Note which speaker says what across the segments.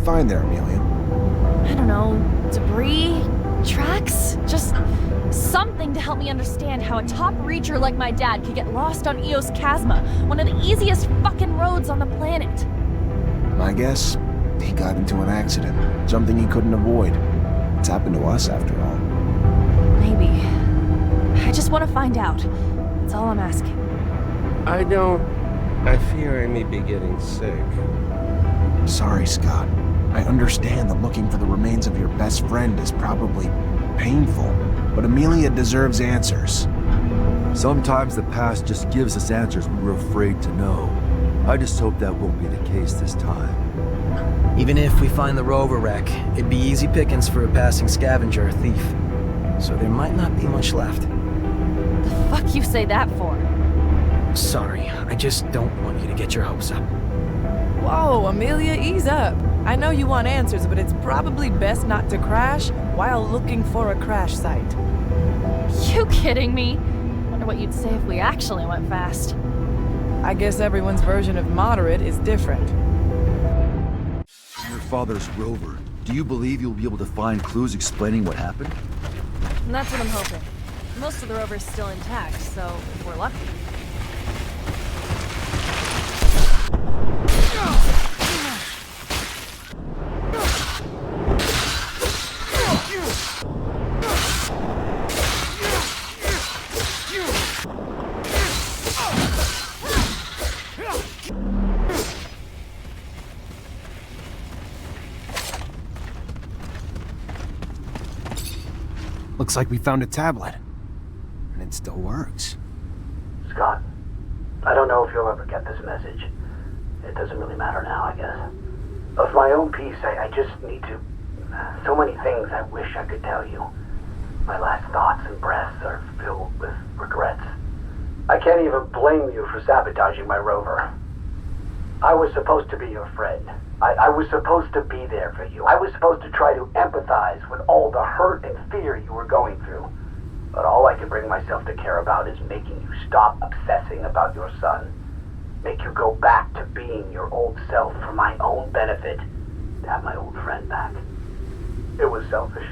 Speaker 1: find there, Amelia?
Speaker 2: I don't know, debris? Tracks? Just something to help me understand how a top reacher like my dad could get lost on Eos Chasma, one of the easiest fucking roads on the planet.
Speaker 1: My guess? He got into an accident. Something he couldn't avoid. It's happened to us, after all.
Speaker 2: Maybe. I just want to find out. That's all I'm asking.
Speaker 3: I fear I may be getting sick.
Speaker 1: Sorry, Scott. I understand that looking for the remains of your best friend is probably painful, but Amelia deserves answers.
Speaker 4: Sometimes the past just gives us answers we're afraid to know. I just hope that won't be the case this time.
Speaker 5: Even if we find the rover wreck, it'd be easy pickings for a passing scavenger or thief. So there might not be much left.
Speaker 2: The fuck you say that for?
Speaker 5: Sorry, I just don't want you to get your hopes up.
Speaker 6: Whoa, Amelia, ease up. I know you want answers, but it's probably best not to crash while looking for a crash site.
Speaker 2: You kidding me? Wonder what you'd say if we actually went fast.
Speaker 6: I guess everyone's version of moderate is different.
Speaker 4: Your father's rover. Do you believe you'll be able to find clues explaining what happened?
Speaker 2: And that's what I'm hoping. Most of the rover's still intact, so if we're lucky.
Speaker 1: Looks like we found a tablet. And it still works.
Speaker 7: Scott, I don't know if you'll ever get this message. It doesn't really matter now, I guess. Of my own peace, I just need to... So many things I wish I could tell you. My last thoughts and breaths are filled with regrets. I can't even blame you for sabotaging my rover. I was supposed to be your friend. I was supposed to be there for you. I was supposed to try to empathize with all the hurt and fear you were going through. But all I can bring myself to care about is making you stop obsessing about your son. Make you go back to being your old self for my own benefit. To have my old friend back. It was selfish.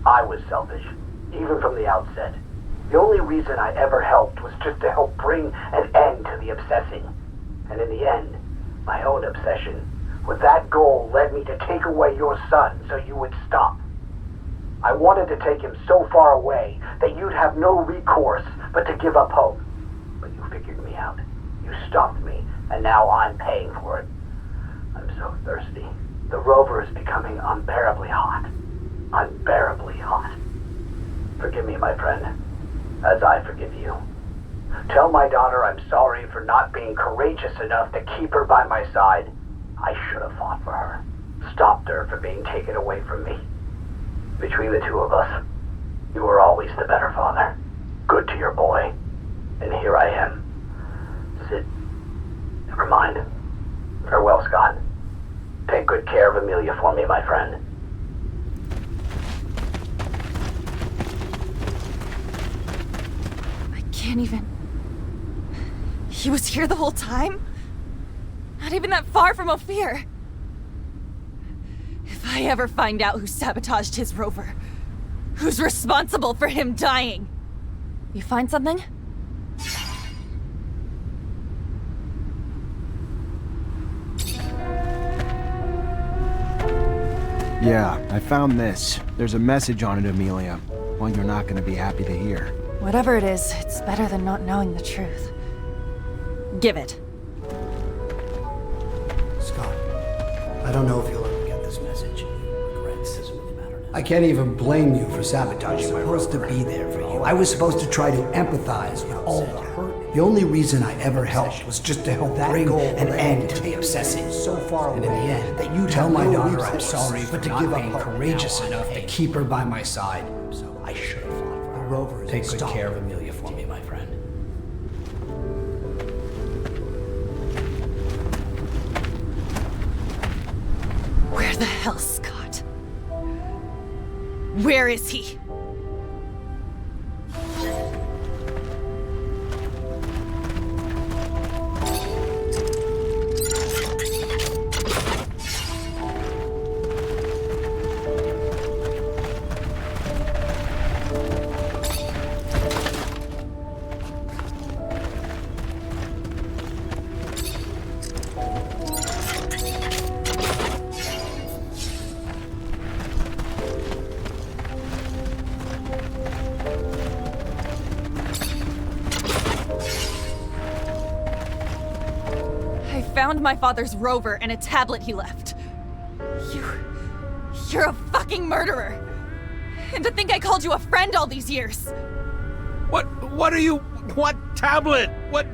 Speaker 7: I was selfish. Even from the outset. The only reason I ever helped was just to help bring an end to the obsessing. And in the end, my own obsession with that goal led me to take away your son so you would stop. I wanted to take him so far away that you'd have no recourse but to give up hope. But you figured me out. You stopped me, and now I'm paying for it. I'm so thirsty. The rover is becoming unbearably hot. Unbearably hot. Forgive me, my friend, as I forgive you. Tell my daughter I'm sorry for not being courageous enough to keep her by my side. I should have fought for her. Stopped her from being taken away from me. Between the two of us, you were always the better father. Good to your boy. And here I am. Sid, never mind. Farewell, Scott. Take good care of Amelia for me, my friend.
Speaker 2: I can't even... He was here the whole time? Not even that far from Ophir. If I ever find out who sabotaged his rover, who's responsible for him dying... You find something?
Speaker 1: Yeah, I found this. There's a message on it, Amelia. One you're not going to be happy to hear.
Speaker 2: Whatever it is, it's better than not knowing the truth. Give it.
Speaker 7: Scott, I don't know if you'll ever get this message. Regrets doesn't really matter now. I can't even blame you for sabotaging my rover. I was supposed to be there for you. I was supposed to try to empathize with all the hurt. The only reason I ever helped was just to help bring an end to the obsessing. So far and in the end, that you tell my daughter I'm sorry, but to give up courageous enough to keep her by my side. So I should have fought for her. The rover. Take good care of Amelia for me, my friend.
Speaker 2: Where the hell, Scott? Where is he? found my father's rover and a tablet he left. You're a fucking murderer. And to think I called you a friend all these years.
Speaker 1: What are you... What tablet? What...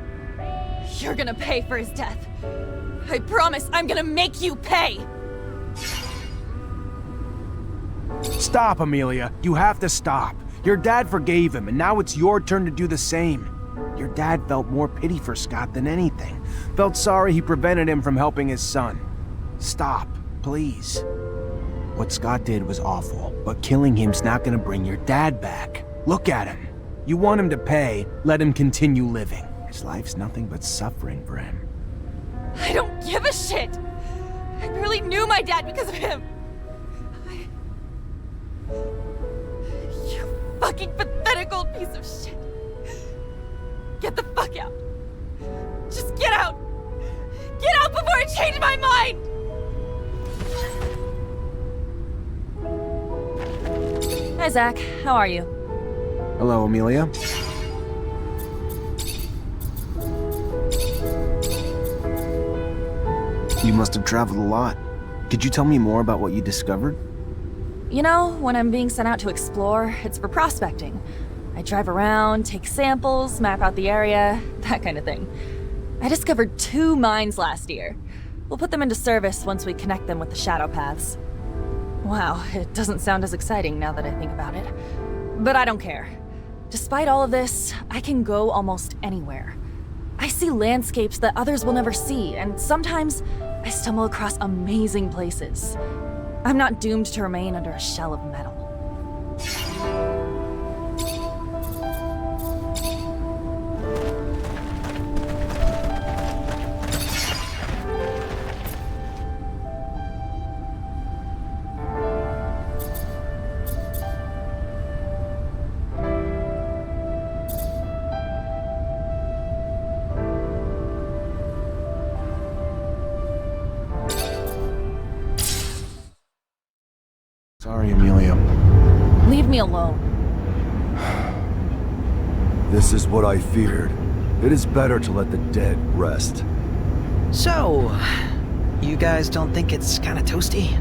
Speaker 2: You're gonna pay for his death. I promise I'm gonna make you pay.
Speaker 1: Stop, Amelia. You have to stop. Your dad forgave him, and now it's your turn to do the same. Your dad felt more pity for Scott than anything. Felt sorry he prevented him from helping his son. Stop, please. What Scott did was awful, but killing him's not gonna bring your dad back. Look at him. You want him to pay, let him continue living. His life's nothing but suffering for him.
Speaker 2: I don't give a shit. I barely knew my dad because of him. You fucking pathetic old piece of shit. Get the fuck out. Just get out. Get out before I change my mind! Hi, Zach. How are you?
Speaker 1: Hello, Amelia. You must have traveled a lot. Could you tell me more about what you discovered?
Speaker 2: You know, when I'm being sent out to explore, it's for prospecting. I drive around, take samples, map out the area, that kind of thing. I discovered 2 mines last year. We'll put them into service once we connect them with the shadow paths. Wow, it doesn't sound as exciting now that I think about it. But I don't care. Despite all of this, I can go almost anywhere. I see landscapes that others will never see, and sometimes I stumble across amazing places. I'm not doomed to remain under a shell of metal.
Speaker 1: Sorry, Amelia.
Speaker 2: Leave me alone.
Speaker 4: This is what I feared. It is better to let the dead rest.
Speaker 5: So, you guys don't think it's kinda toasty?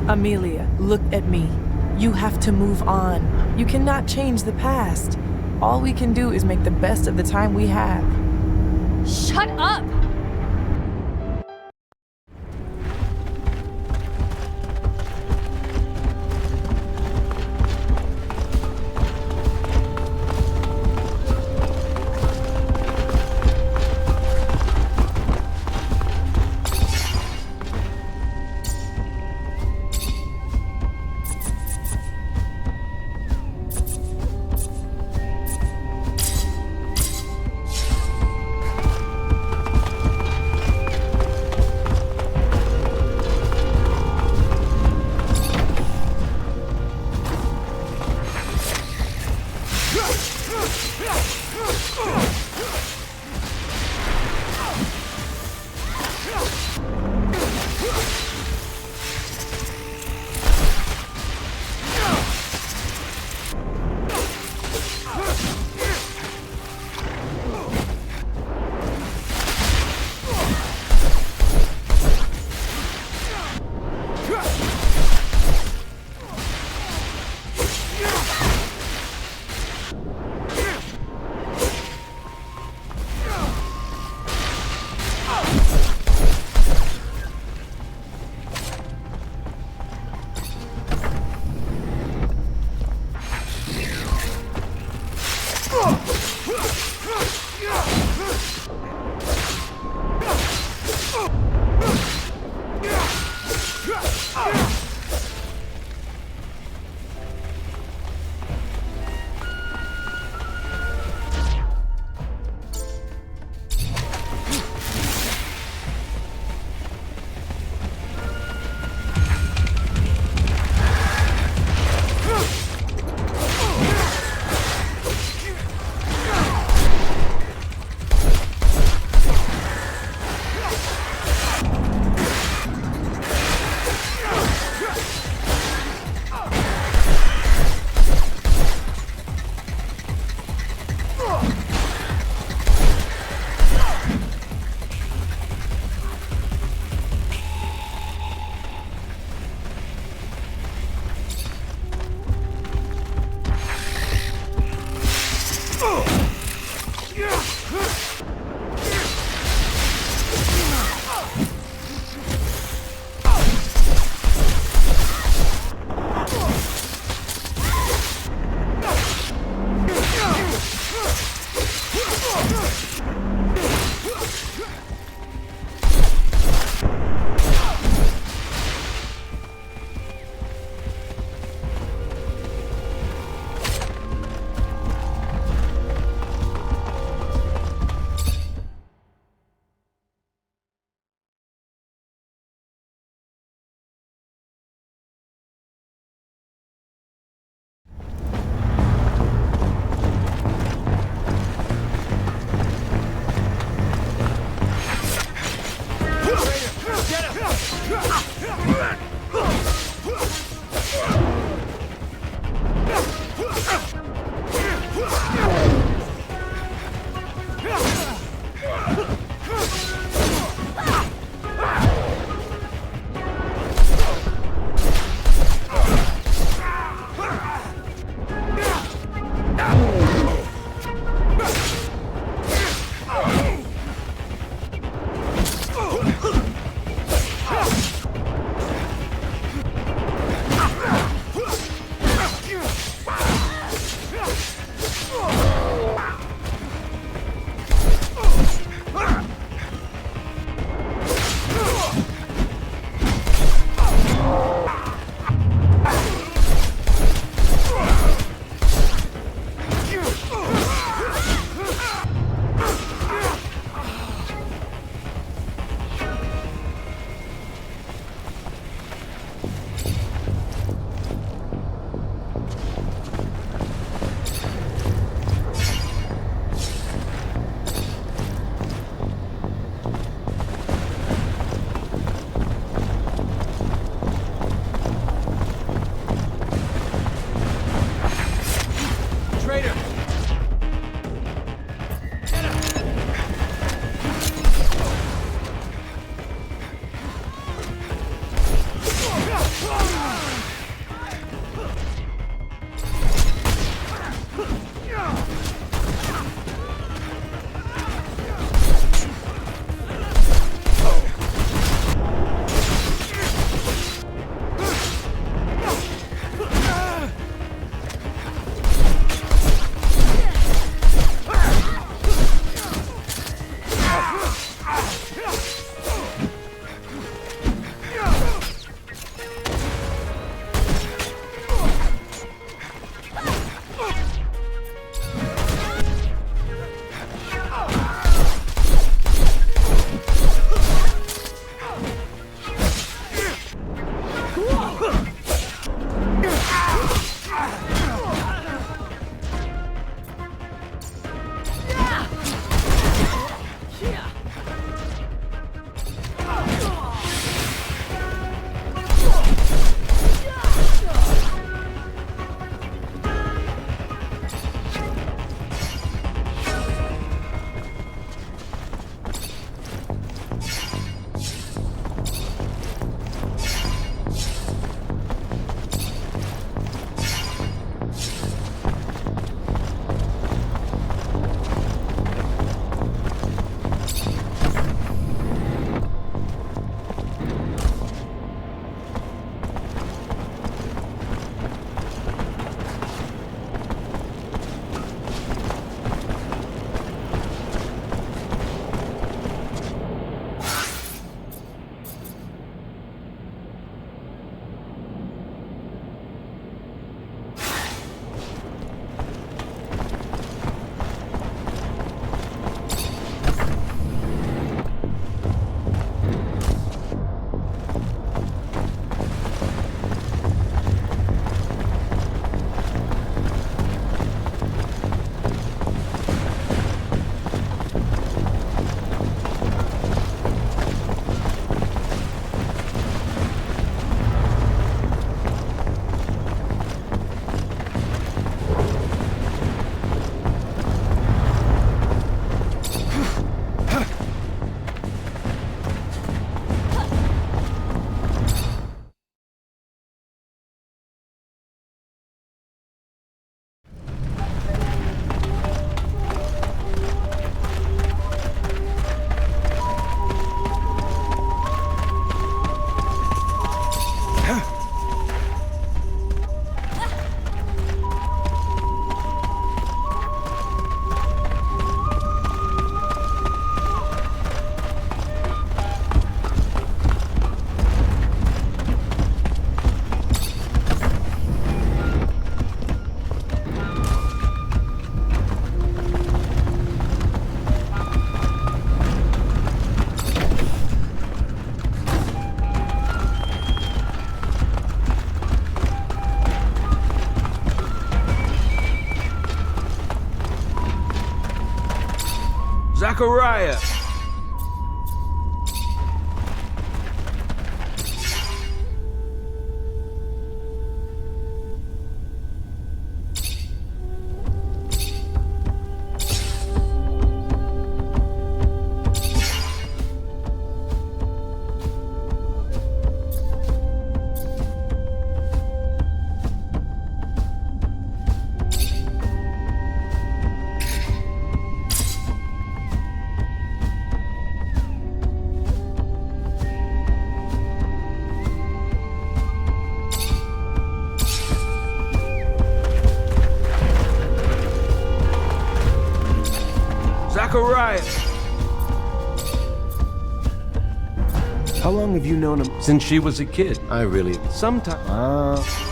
Speaker 6: Amelia, look at me. You have to move on. You cannot change the past. All we can do is make the best of the time we have.
Speaker 2: Shut up!
Speaker 1: Zachariah!
Speaker 3: a riot.
Speaker 1: How long have you known him?
Speaker 3: Since she was a kid, I really... Sometimes...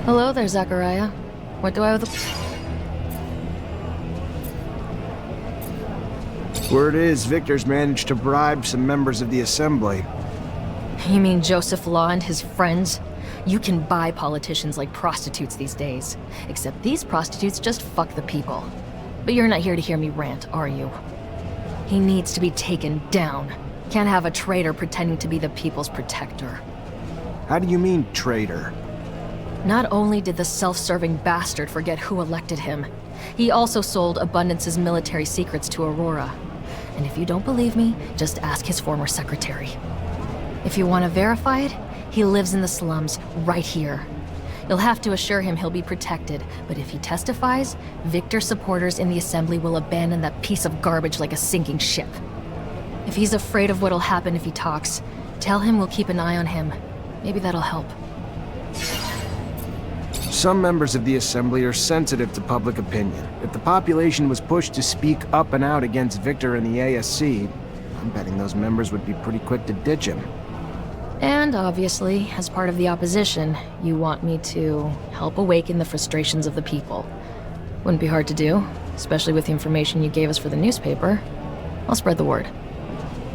Speaker 2: Hello there, Zachariah. What do I owe the...
Speaker 1: Word is, Victor's managed to bribe some members of the Assembly.
Speaker 2: You mean Joseph Law and his friends? You can buy politicians like prostitutes these days. Except these prostitutes just fuck the people. But you're not here to hear me rant, are you? He needs to be taken down. Can't have a traitor pretending to be the people's protector.
Speaker 1: How do you mean, traitor?
Speaker 2: Not only did the self-serving bastard forget who elected him, he also sold Abundance's military secrets to Aurora. And if you don't believe me, just ask his former secretary. If you want to verify it, he lives in the slums, right here. You'll have to assure him he'll be protected, but if he testifies, Victor supporters in the Assembly will abandon that piece of garbage like a sinking ship. If he's afraid of what'll happen if he talks, tell him we'll keep an eye on him. Maybe that'll help.
Speaker 1: Some members of the Assembly are sensitive to public opinion. If the population was pushed to speak up and out against Victor and the ASC, I'm betting those members would be pretty quick to ditch him.
Speaker 2: And obviously, as part of the opposition, you want me to help awaken the frustrations of the people. Wouldn't be hard to do, especially with the information you gave us for the newspaper. I'll spread the word.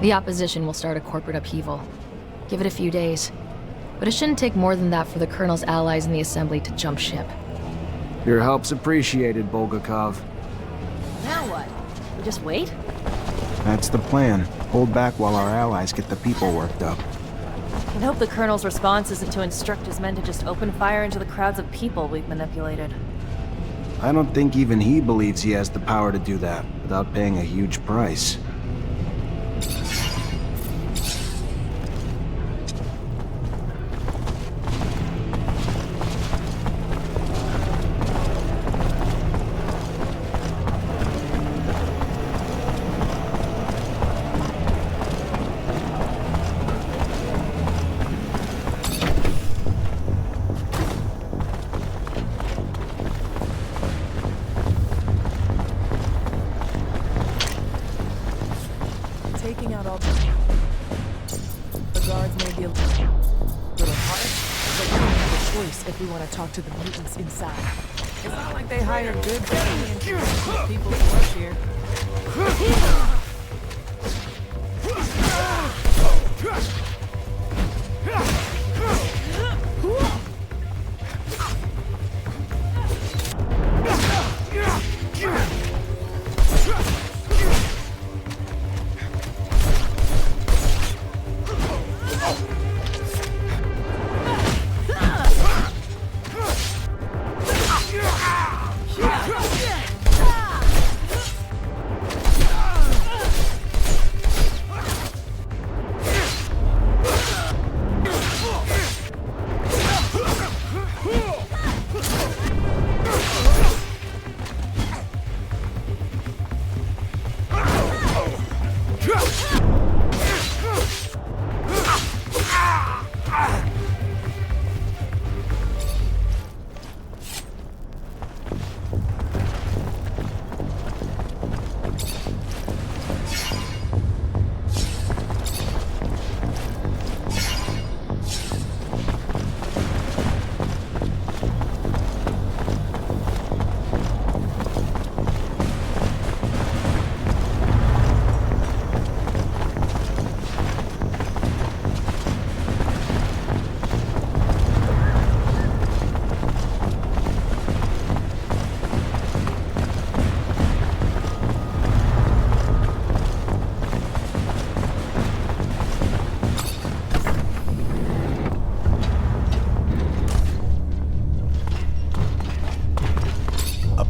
Speaker 2: The opposition will start a corporate upheaval. Give it a few days. But it shouldn't take more than that for the Colonel's allies in the Assembly to jump ship.
Speaker 1: Your help's appreciated, Bulgakov.
Speaker 2: Now what? We just wait?
Speaker 1: That's the plan. Hold back while our allies get the people worked up.
Speaker 2: I hope the Colonel's response isn't to instruct his men to just open fire into the crowds of people we've manipulated.
Speaker 1: I don't think even he believes he has the power to do that without paying a huge price.
Speaker 6: Taking out all the guards may be a little harsh, but we don't have a choice if we want to talk to the mutants inside. It's not like they hire good, and people to work here.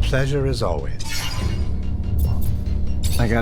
Speaker 8: Pleasure as always.
Speaker 1: I gotta